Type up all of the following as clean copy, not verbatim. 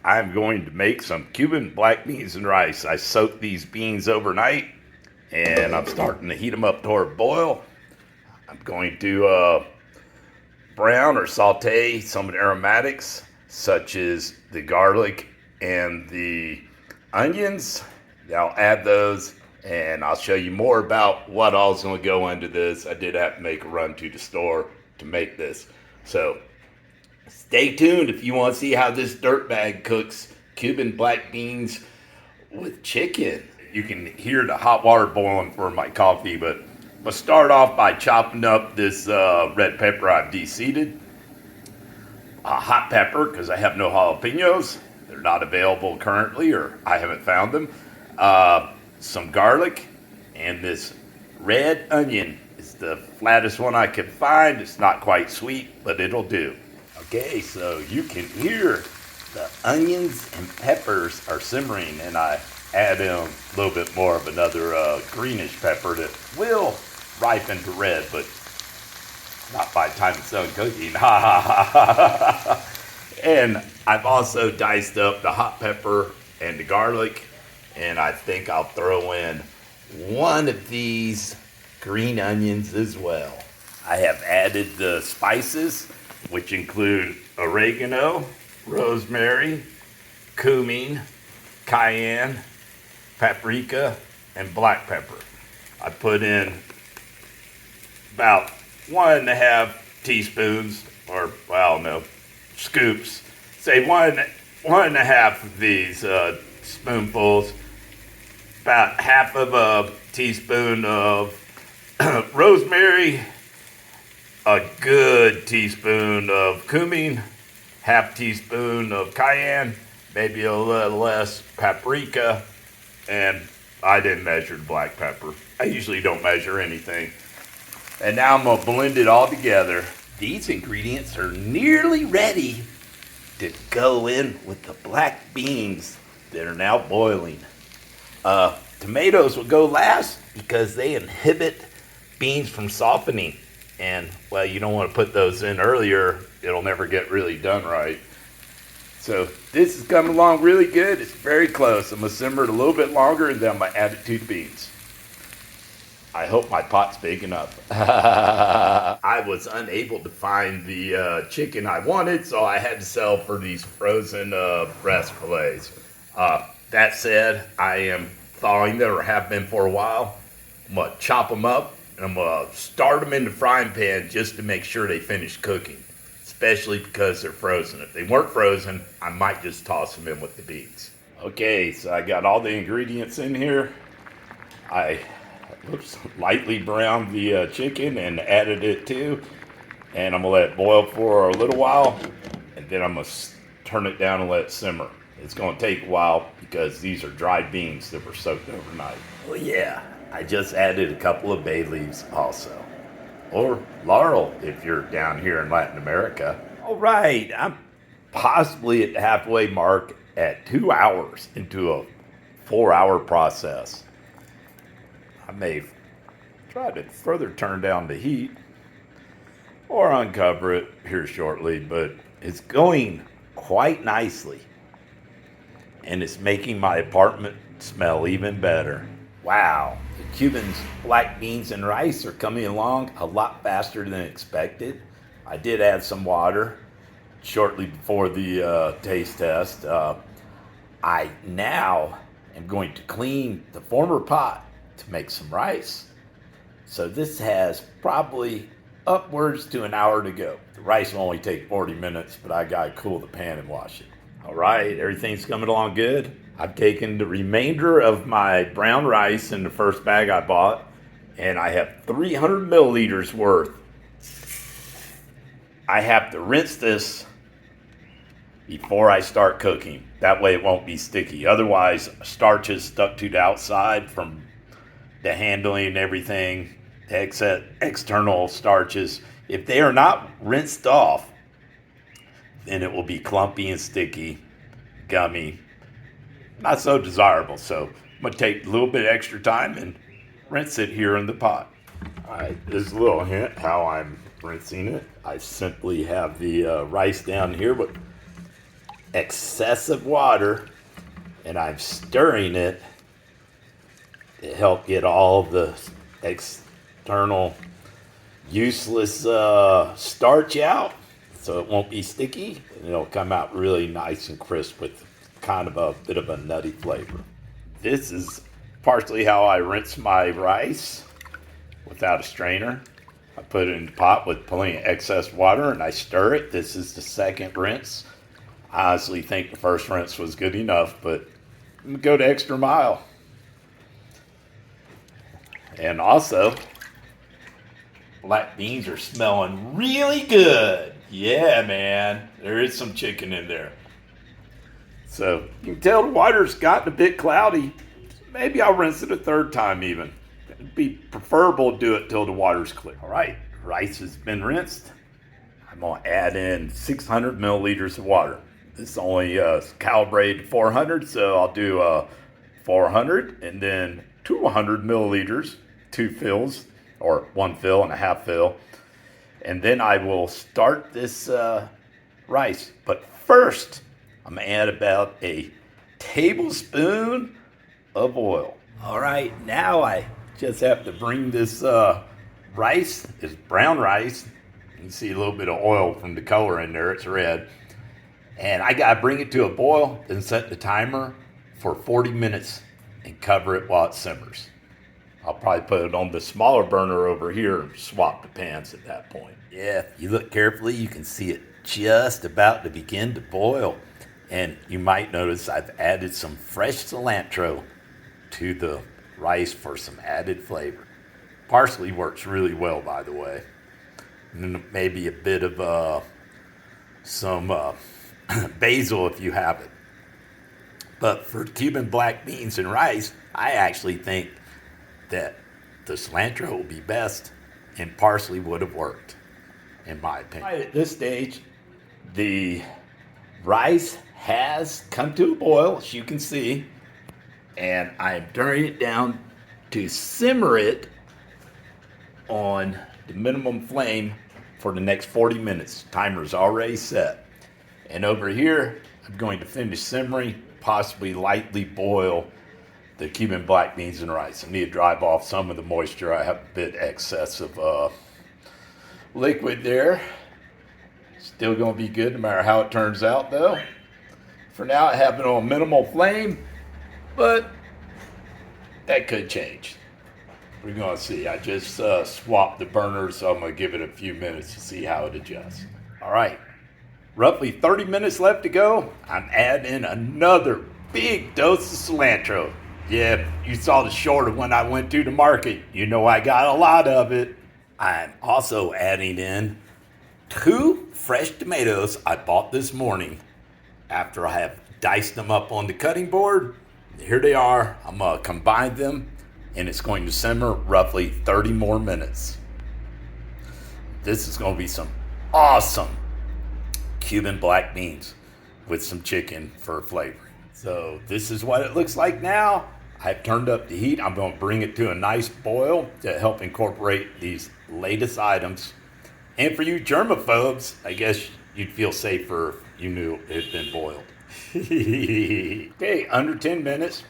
I'm going to make some Cuban black beans and rice. I soaked these beans overnight and I'm starting to heat them up toward a boil. I'm going to brown or saute some aromatics such as the garlic and the onions. I'll add those and I'll show you more about what all's going to go into this. I did have to make a run to the store to make this. So stay tuned if you want to see how this dirtbag cooks Cuban black beans with chicken. You can hear the hot water boiling for my coffee, but I'll start off by chopping up this red pepper I've de-seeded. Hot pepper, because I have no jalapenos. They're not available currently, or I haven't found them. Some garlic, and this red onion is the flattest one I could find. It's not quite sweet, but it'll do. Okay, so you can hear the onions and peppers are simmering, and I add in a little bit more of another greenish pepper that will ripen to red, but not by the time it's done cooking. And I've also diced up the hot pepper and the garlic, and I think I'll throw in one of these green onions as well. I have added the spices, which include oregano, rosemary, cumin, cayenne, paprika, and black pepper. I put in about 1.5 teaspoons, or well, no, scoops. Say one and a half of these spoonfuls. About half of a teaspoon of rosemary, a good teaspoon of cumin, half teaspoon of cayenne, maybe a little less paprika, and I didn't measure the black pepper. I usually don't measure anything. And now I'm gonna blend it all together. These ingredients are nearly ready to go in with the black beans that are now boiling. Tomatoes will go last because they inhibit beans from softening. And, well, you don't want to put those in earlier. It'll never get really done right. So this is coming along really good. It's very close. I'm going to simmer it a little bit longer, and then I'm going to add it to the beans. I hope my pot's big enough. I was unable to find the chicken I wanted, so I had to settle for these frozen breast fillets. That said, I am thawing them, or have been for a while. I'm going to chop them up, and I'm going to start them in the frying pan just to make sure they finish cooking, especially because they're frozen. If they weren't frozen, I might just toss them in with the beans. Okay, so I got all the ingredients in here. I lightly browned the chicken and added it too, and I'm going to let it boil for a little while, and then I'm going to turn it down and let it simmer. It's going to take a while because these are dried beans that were soaked overnight. Well, yeah, I just added a couple of bay leaves also. Or laurel if you're down here in Latin America. All right, I'm possibly at the halfway mark at 2 hours into a 4-hour process. I may try to further turn down the heat or uncover it here shortly, but it's going quite nicely. And it's making my apartment smell even better. Wow, the Cuban's black beans and rice are coming along a lot faster than expected. I did add some water shortly before the taste test. I now am going to clean the former pot to make some rice. So this has probably upwards to an hour to go. The rice will only take 40 minutes, but I gotta cool the pan and wash it. All right, everything's coming along good. I've taken the remainder of my brown rice in the first bag I bought, and I have 300 milliliters worth. I have to rinse this before I start cooking. That way it won't be sticky. Otherwise, starch is stuck to the outside from the handling and everything, the external starches. If they are not rinsed off, then it will be clumpy and sticky, gummy, not so desirable. So I'm going to take a little bit extra time and rinse it here in the pot. All right, this is a little hint how I'm rinsing it. I simply have the rice down here, but excessive water and I'm stirring it to help get all the external useless starch out so it won't be sticky and it'll come out really nice and crisp with kind of a bit of a nutty flavor. This is partially how I rinse my rice without a strainer. I put it in the pot with plenty of excess water and I stir it. This is the second rinse. I honestly think the first rinse was good enough, but I'm gonna go the extra mile. And also, black beans are smelling really good. Yeah, man, there is some chicken in there. So you can tell the water's gotten a bit cloudy. Maybe I'll rinse it a third time even. It'd be preferable to do it till the water's clear. All right, rice has been rinsed. I'm gonna add in 600 milliliters of water. This is only calibrated to 400, so I'll do 400 and then 200 milliliters, 2 fills, or 1 fill and a half fill. And then I will start this rice. But first, I'm gonna add about a tablespoon of oil. All right, now I just have to bring this rice, this brown rice. You can see a little bit of oil from the color in there, it's red. And I gotta bring it to a boil, then set the timer for 40 minutes and cover it while it simmers. I'll probably put it on the smaller burner over here and swap the pans at that point. Yeah, if you look carefully, you can see it just about to begin to boil. And you might notice I've added some fresh cilantro to the rice for some added flavor. Parsley works really well, by the way. And then maybe a bit of some basil if you have it. But for Cuban black beans and rice, I actually think that the cilantro will be best and parsley would have worked, in my opinion. Right at this stage, the rice has come to a boil, as you can see, and I'm turning it down to simmer it on the minimum flame for the next 40 minutes. Timer's already set. And over here, I'm going to finish simmering, possibly lightly boil the Cuban black beans and rice. I need to drive off some of the moisture. I have a bit excess of liquid there. Still gonna be good no matter how it turns out though. For now, I have it on minimal flame, but that could change. We're gonna see. I just swapped the burners, so I'm gonna give it a few minutes to see how it adjusts. All right, roughly 30 minutes left to go. I'm adding in another big dose of cilantro. Yeah, you saw the short of when I went to the market. You know I got a lot of it. I'm also adding in 2 fresh tomatoes I bought this morning after I have diced them up on the cutting board. Here they are. I'm gonna combine them and it's going to simmer roughly 30 more minutes. This is gonna be some awesome Cuban black beans with some chicken for flavoring. So this is what it looks like now. I've turned up the heat. I'm gonna bring it to a nice boil to help incorporate these latest items. And for you germaphobes, I guess you'd feel safer if you knew it had been boiled. Okay, under 10 minutes,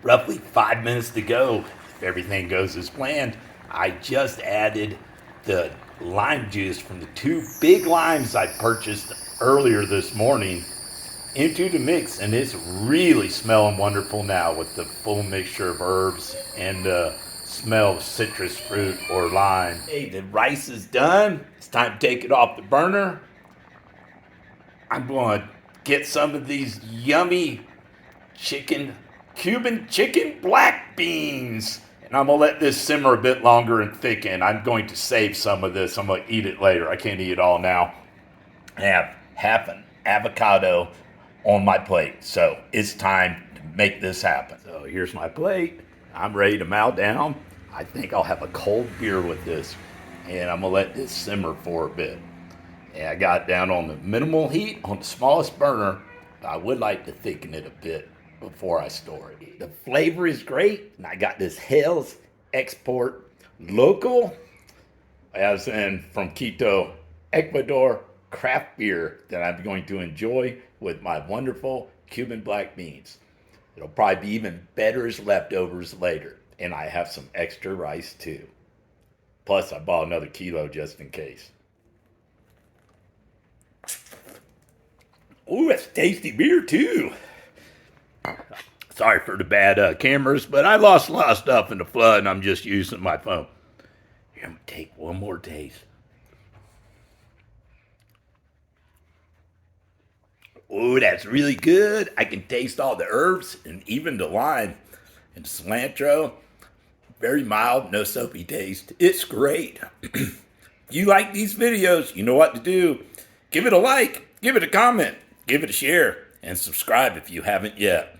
roughly 5 minutes to go. If everything goes as planned, I just added the lime juice from the 2 big limes I purchased earlier this morning into the mix, and it's really smelling wonderful now with the full mixture of herbs and the smell of citrus fruit or lime. Hey, the rice is done. It's time to take it off the burner. I'm going to get some of these yummy Cuban chicken black beans. And I'm going to let this simmer a bit longer and thicken. I'm going to save some of this. I'm going to eat it later. I can't eat it all now. I have half an avocado on my plate. So it's time to make this happen. So here's my plate. I'm ready to mow down. I think I'll have a cold beer with this. And I'm going to let this simmer for a bit. And I got it down on the minimal heat on the smallest burner. I would like to thicken it a bit before I store it. The flavor is great. And I got this Hell's Export Local, as in from Quito, Ecuador, craft beer that I'm going to enjoy with my wonderful Cuban Black Beans. It'll probably be even better as leftovers later. And I have some extra rice too. Plus, I bought another kilo just in case. Ooh, that's tasty beer too. Sorry for the bad cameras, but I lost a lot of stuff in the flood and I'm just using my phone. Here, I'm going to take one more taste. Ooh, that's really good. I can taste all the herbs and even the lime and cilantro. Very mild, no soapy taste. It's great. If you like these videos, you know what to do. Give it a like, give it a comment, give it a share, and subscribe if you haven't yet.